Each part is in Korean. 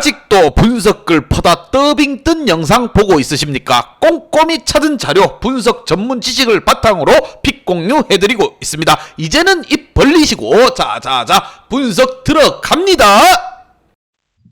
아직도 분석글 퍼다 더빙 뜬 영상 보고 있으십니까? 꼼꼼히 찾은 자료, 분석 전문 지식을 바탕으로 픽 공유해드리고 있습니다. 이제는 입 벌리시고 자자자 분석 들어갑니다.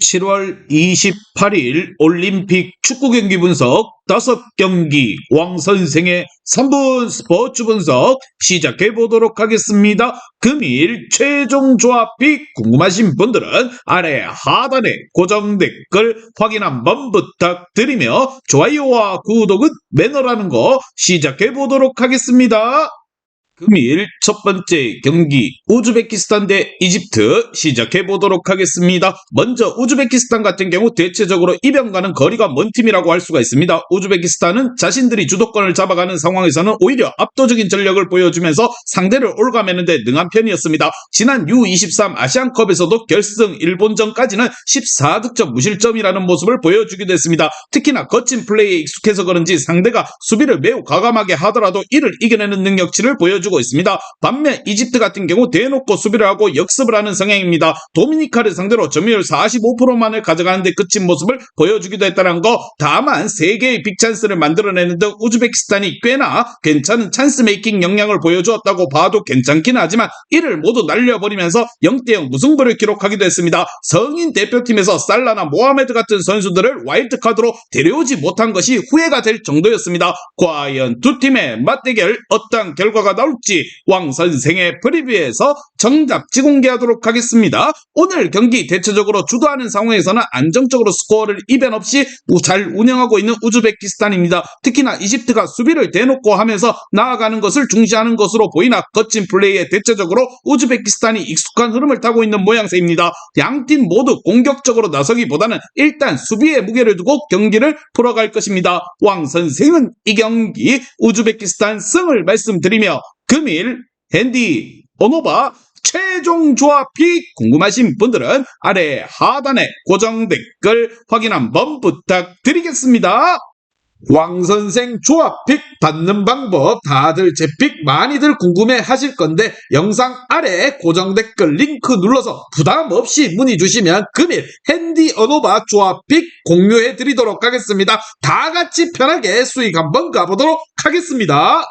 7월 28일 올림픽 축구 경기 분석 5경기 왕선생의 3분 스포츠 분석 시작해 보도록 하겠습니다. 금일 최종 조합픽 궁금하신 분들은 아래 하단에 고정 댓글 확인 한번 부탁드리며 좋아요와 구독은 매너라는 거 시작해 보도록 하겠습니다. 금일 첫 번째 경기 우즈베키스탄 대 이집트 시작해 보도록 하겠습니다. 먼저 우즈베키스탄 같은 경우 대체적으로 이변과는 거리가 먼 팀이라고 할 수가 있습니다. 우즈베키스탄은 자신들이 주도권을 잡아가는 상황에서는 오히려 압도적인 전력을 보여주면서 상대를 올가매는데 능한 편이었습니다. 지난 U23 아시안컵에서도 결승 일본전까지는 14득점 무실점이라는 모습을 보여주기도 했습니다. 특히나 거친 플레이에 익숙해서 그런지 상대가 수비를 매우 과감하게 하더라도 이를 이겨내는 능력치를 보여주고 있습니다. 반면 이집트 같은 경우 대놓고 수비를 하고 역습을 하는 성향입니다. 도미니카를 상대로 점유율 45%만을 가져가는데 그친 모습을 보여주기도 했다는 거. 다만 3개의 빅찬스를 만들어내는 등 우즈베키스탄이 꽤나 괜찮은 찬스 메이킹 역량을 보여주었다고 봐도 괜찮긴 하지만 이를 모두 날려버리면서 0대0 무승부를 기록하기도 했습니다. 성인 대표팀에서 살라나 모하메드 같은 선수들을 와일드카드로 데려오지 못한 것이 후회가 될 정도였습니다. 과연 두 팀의 맞대결 어떤 결과가 나올지 왕선생의 프리뷰에서 정답지 공개하도록 하겠습니다. 오늘 경기 대체적으로 주도하는 상황에서는 안정적으로 스코어를 이변 없이 잘 운영하고 있는 우즈베키스탄입니다. 특히나 이집트가 수비를 대놓고 하면서 나아가는 것을 중시하는 것으로 보이나 거친 플레이에 대체적으로 우즈베키스탄이 익숙한 흐름을 타고 있는 모양새입니다. 양팀 모두 공격적으로 나서기보다는 일단 수비에 무게를 두고 경기를 풀어갈 것입니다. 왕선생은 이 경기 우즈베키스탄 승을 말씀드리며 금일 핸디 오노바 최종 조합픽 궁금하신 분들은 아래 하단에 고정 댓글 확인 한번 부탁드리겠습니다. 왕선생 조합픽 받는 방법 다들 제 픽 많이들 궁금해 하실 건데 영상 아래 고정 댓글 링크 눌러서 부담 없이 문의 주시면 금일 핸디 어노바 조합픽 공유해 드리도록 하겠습니다. 다 같이 편하게 수익 한번 가보도록 하겠습니다.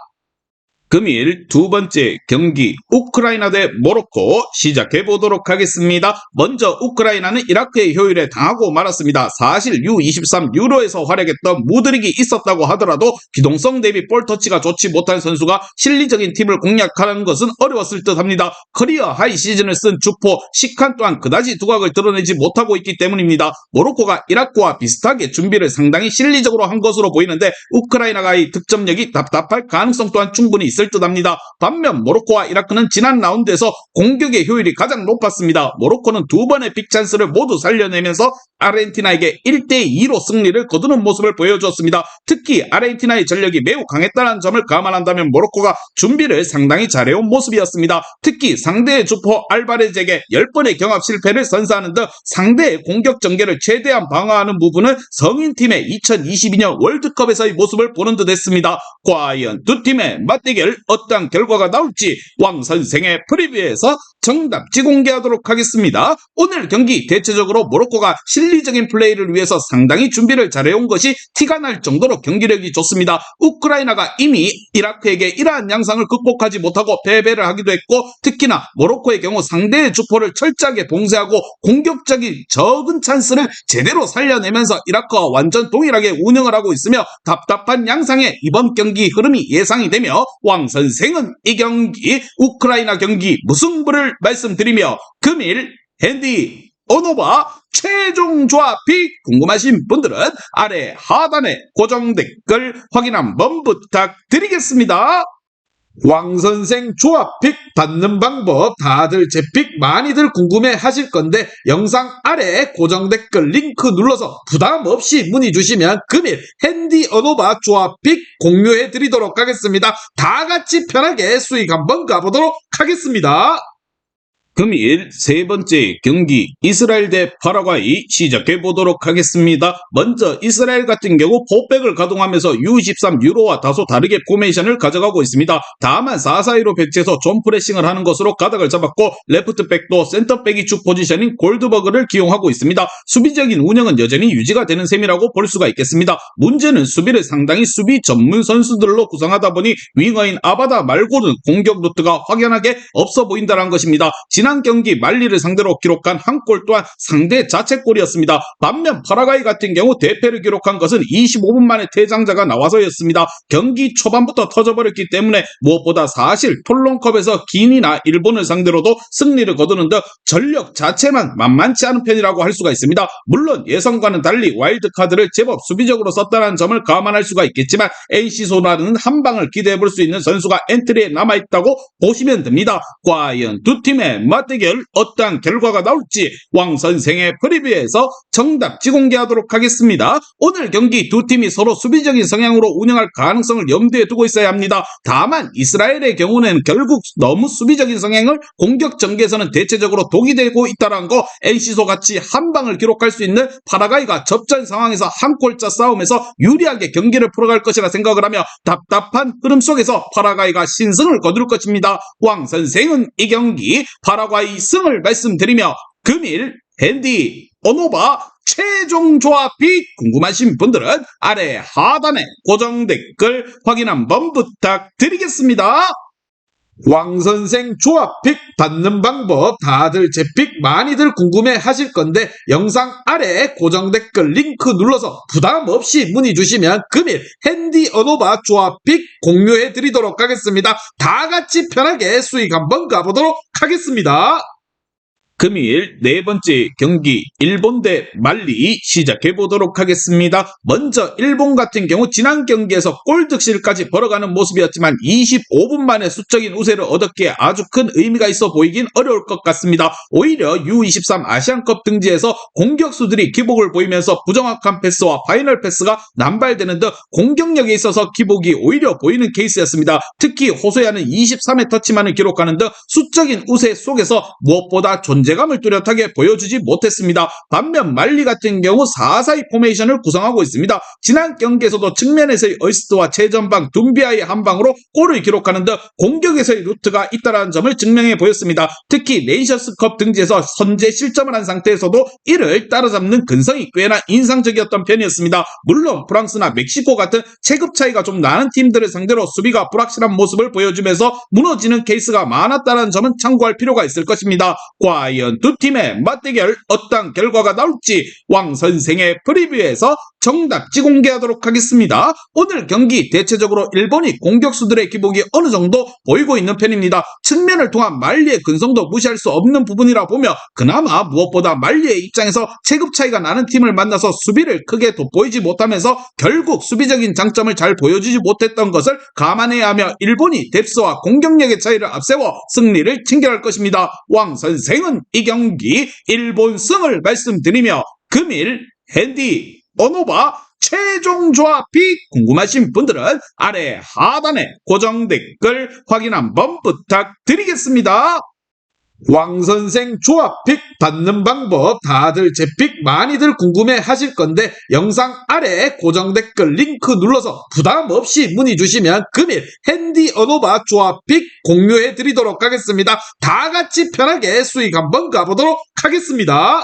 금일 두 번째 경기 우크라이나 대 모로코 시작해 보도록 하겠습니다. 먼저 우크라이나는 이라크의 효율에 당하고 말았습니다. 사실 U23 유로에서 활약했던 무드릭이 있었다고 하더라도 기동성 대비 볼터치가 좋지 못한 선수가 실리적인 팀을 공략하는 것은 어려웠을 듯합니다. 커리어 하이 시즌을 쓴 주포 시칸 또한 그다지 두각을 드러내지 못하고 있기 때문입니다. 모로코가 이라크와 비슷하게 준비를 상당히 실리적으로 한 것으로 보이는데 우크라이나가 이 득점력이 답답할 가능성 또한 충분히 있을 듯합니다. 반면 모로코와 이라크는 지난 라운드에서 공격의 효율이 가장 높았습니다. 모로코는 두 번의 빅찬스를 모두 살려내면서 아르헨티나에게 1대2로 승리를 거두는 모습을 보여주었습니다. 특히 아르헨티나의 전력이 매우 강했다는 점을 감안한다면 모로코가 준비를 상당히 잘해온 모습이었습니다. 특히 상대의 주포 알바레즈에게 10번의 경합 실패를 선사하는 등 상대의 공격 전개를 최대한 방어하는 부분은 성인팀의 2022년 월드컵에서의 모습을 보는 듯 했습니다. 과연 두 팀의 맞대결 어떤 결과가 나올지 왕선생의 프리뷰에서 정답지 공개하도록 하겠습니다. 오늘 경기 대체적으로 모로코가 실리적인 플레이를 위해서 상당히 준비를 잘해온 것이 티가 날 정도로 경기력이 좋습니다. 우크라이나가 이미 이라크에게 이러한 양상을 극복하지 못하고 패배를 하기도 했고 특히나 모로코의 경우 상대의 주포를 철저하게 봉쇄하고 공격적인 적은 찬스를 제대로 살려내면서 이라크와 완전 동일하게 운영을 하고 있으며 답답한 양상의 이번 경기 흐름이 예상이 되며 왕선생은 이 경기 우크라이나 경기 무승부를 말씀드리며 금일 핸디 오노바 최종 조합픽 궁금하신 분들은 아래 하단에 고정 댓글 확인 한번 부탁드리겠습니다. 왕선생 조합픽 받는 방법 다들 제 픽 많이들 궁금해 하실 건데 영상 아래 고정 댓글 링크 눌러서 부담 없이 문의 주시면 금일 핸디 어노바 조합픽 공유해 드리도록 하겠습니다. 다 같이 편하게 수익 한번 가보도록 하겠습니다. 금일 세 번째 경기 이스라엘 대 파라과이 시작해 보도록 하겠습니다. 먼저 이스라엘 같은 경우 포백을 가동하면서 U23 유로와 다소 다르게 포메이션을 가져가고 있습니다. 다만 4-4-2로 배치해서 존 프레싱을 하는 것으로 가닥을 잡았고 레프트백도 센터백이 주 포지션인 골드버그를 기용하고 있습니다. 수비적인 운영은 여전히 유지가 되는 셈이라고 볼 수가 있겠습니다. 문제는 수비를 상당히 수비 전문 선수들로 구성하다 보니 윙어인 아바다 말고는 공격 루트가 확연하게 없어 보인다는 것입니다. 지난 경기 말리를 상대로 기록한 한 골 또한 상대 자책골이었습니다. 반면 파라과이 같은 경우 대패를 기록한 것은 25분 만에 퇴장자가 나와서였습니다. 경기 초반부터 터져버렸기 때문에 무엇보다 사실 톨론컵에서 기니나 일본을 상대로도 승리를 거두는 등 전력 자체만 만만치 않은 편이라고 할 수가 있습니다. 물론 예상과는 달리 와일드카드를 제법 수비적으로 썼다는 점을 감안할 수가 있겠지만 NC소라는 한 방을 기대해볼 수 있는 선수가 엔트리에 남아있다고 보시면 됩니다. 과연 두 팀의 맞대결 어떠한 결과가 나올지 왕 선생의 프리뷰에서 정답지 공개하도록 하겠습니다. 오늘 경기 두 팀이 서로 수비적인 성향으로 운영할 가능성을 염두에 두고 있어야 합니다. 다만 이스라엘의 경우는 결국 너무 수비적인 성향을 공격 전개에서는 대체적으로 독이 되고 있다는 거, NC소 같이 한 방을 기록할 수 있는 파라과이가 접전 상황에서 한 골차 싸움에서 유리하게 경기를 풀어갈 것이라 생각을 하며 답답한 흐름 속에서 파라과이가 신승을 거둘 것입니다. 왕 선생은 이 경기 파라과이 승을 말씀드리며 금일 핸디 오노바 최종 조합이 궁금하신 분들은 아래 하단에 고정 댓글 확인 한번 부탁드리겠습니다. 왕선생 조합픽 받는 방법 다들 제 픽 많이들 궁금해 하실 건데 영상 아래 고정 댓글 링크 눌러서 부담 없이 문의 주시면 금일 핸디 어노바 조합픽 공유해 드리도록 하겠습니다. 다 같이 편하게 수익 한번 가보도록 하겠습니다. 금일 네 번째 경기 일본 대 말리 시작해 보도록 하겠습니다. 먼저 일본 같은 경우 지난 경기에서 골 득실까지 벌어가는 모습이었지만 25분 만에 수적인 우세를 얻었기에 아주 큰 의미가 있어 보이긴 어려울 것 같습니다. 오히려 U23 아시안컵 등지에서 공격수들이 기복을 보이면서 부정확한 패스와 파이널 패스가 남발되는 등 공격력에 있어서 기복이 오히려 보이는 케이스였습니다. 특히 호소야는 23회 터치만을 기록하는 등 수적인 우세 속에서 무엇보다 존재감을 뚜렷하게 보여주지 못했습니다. 반면 말리 같은 경우 4-4-2 포메이션을 구성하고 있습니다. 지난 경기에서도 측면에서의 어시스트와 최전방 둠비아의 한 방으로 골을 기록하는 등 공격에서의 루트가 있다는 점을 증명해 보였습니다. 특히 네이션스컵 등지에서 선제 실점을 한 상태에서도 이를 따라잡는 근성이 꽤나 인상적이었던 편이었습니다. 물론 프랑스나 멕시코 같은 체급 차이가 좀 나는 팀들을 상대로 수비가 불확실한 모습을 보여주면서 무너지는 케이스가 많았다는 점은 참고할 필요가 있을 것입니다. 과연 두 팀의 맞대결 어떤 결과가 나올지 왕 선생의 프리뷰에서 정답지 공개하도록 하겠습니다. 오늘 경기 대체적으로 일본이 공격수들의 기복이 어느 정도 보이고 있는 편입니다. 측면을 통한 말리의 근성도 무시할 수 없는 부분이라 보며 그나마 무엇보다 말리의 입장에서 체급 차이가 나는 팀을 만나서 수비를 크게 돋보이지 못하면서 결국 수비적인 장점을 잘 보여주지 못했던 것을 감안해야 하며 일본이 뎁스와 공격력의 차이를 앞세워 승리를 챙겨갈 것입니다. 왕 선생은 이 경기 일본 승을 말씀드리며 금일 핸디 어노바 최종 조합이 궁금하신 분들은 아래 하단에 고정 댓글 확인 한번 부탁드리겠습니다. 왕선생 조합픽 받는 방법 다들 제 픽 많이들 궁금해 하실 건데 영상 아래 고정 댓글 링크 눌러서 부담 없이 문의 주시면 금일 핸디 어노바 조합픽 공유해 드리도록 하겠습니다. 다 같이 편하게 수익 한번 가보도록 하겠습니다.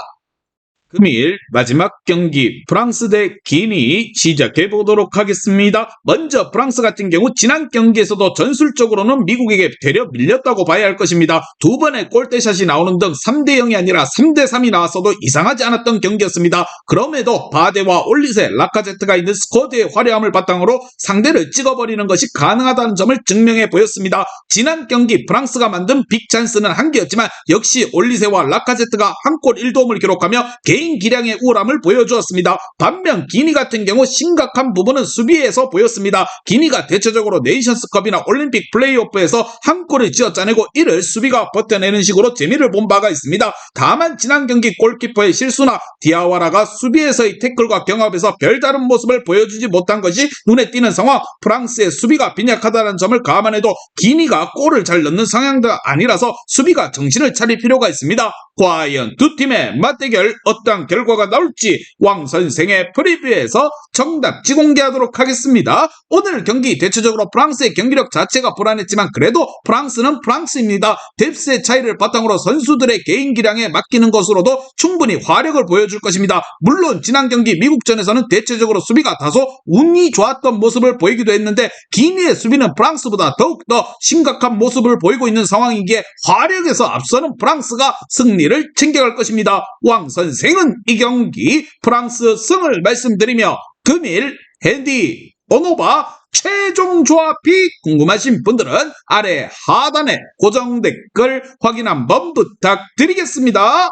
금일 마지막 경기 프랑스 대 기니 시작해 보도록 하겠습니다. 먼저 프랑스 같은 경우 지난 경기에서도 전술적으로는 미국에게 되려 밀렸다고 봐야 할 것입니다. 두 번의 골대샷이 나오는 등 3대0이 아니라 3대3이 나왔어도 이상하지 않았던 경기였습니다. 그럼에도 바데와 올리세, 라카제트가 있는 스쿼드의 화려함을 바탕으로 상대를 찍어버리는 것이 가능하다는 점을 증명해 보였습니다. 지난 경기 프랑스가 만든 빅찬스는 한 개였지만 역시 올리세와 라카제트가 한 골 1도움을 기록하며 개인 개인 기량의 우월함을 보여주었습니다. 반면 기니 같은 경우 심각한 부분은 수비에서 보였습니다. 기니가 대체적으로 네이션스컵이나 올림픽 플레이오프에서 한 골을 쥐어짜내고 이를 수비가 버텨내는 식으로 재미를 본 바가 있습니다. 다만 지난 경기 골키퍼의 실수나 디아와라가 수비에서의 태클과 경합에서 별다른 모습을 보여주지 못한 것이 눈에 띄는 상황. 프랑스의 수비가 빈약하다는 점을 감안해도 기니가 골을 잘 넣는 성향도 아니라서 수비가 정신을 차릴 필요가 있습니다. 과연 두 팀의 맞대결 어떤 결과가 나올지 왕 선생의 프리뷰에서 정답지 공개하도록 하겠습니다. 오늘 경기 대체적으로 프랑스의 경기력 자체가 불안했지만 그래도 프랑스는 프랑스입니다. 뎁스의 차이를 바탕으로 선수들의 개인 기량에 맡기는 것으로도 충분히 화력을 보여줄 것입니다. 물론 지난 경기 미국전에서는 대체적으로 수비가 다소 운이 좋았던 모습을 보이기도 했는데 기니의 수비는 프랑스보다 더욱더 심각한 모습을 보이고 있는 상황이기에 화력에서 앞서는 프랑스가 승리를 챙겨갈 것입니다. 왕 선생은 이 경기 프랑스 승을 말씀드리며 금일 핸디 오노바 최종 조합이 궁금하신 분들은 아래 하단에 고정 댓글 확인 한번 부탁드리겠습니다.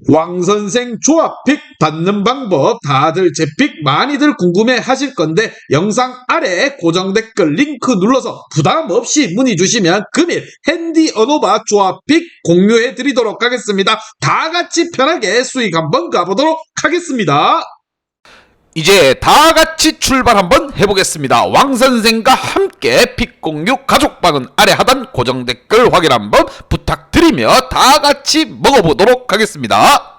왕선생 조합픽 받는 방법 다들 제 픽 많이들 궁금해 하실 건데 영상 아래 고정 댓글 링크 눌러서 부담 없이 문의 주시면 금일 핸디 어노바 조합픽 공유해 드리도록 하겠습니다. 다 같이 편하게 수익 한번 가보도록 하겠습니다. 이제 다 같이 출발 한번 해보겠습니다. 왕 선생과 함께 픽 공유 가족방은 아래 하단 고정 댓글 확인 한번 부탁드리며 다 같이 먹어보도록 하겠습니다.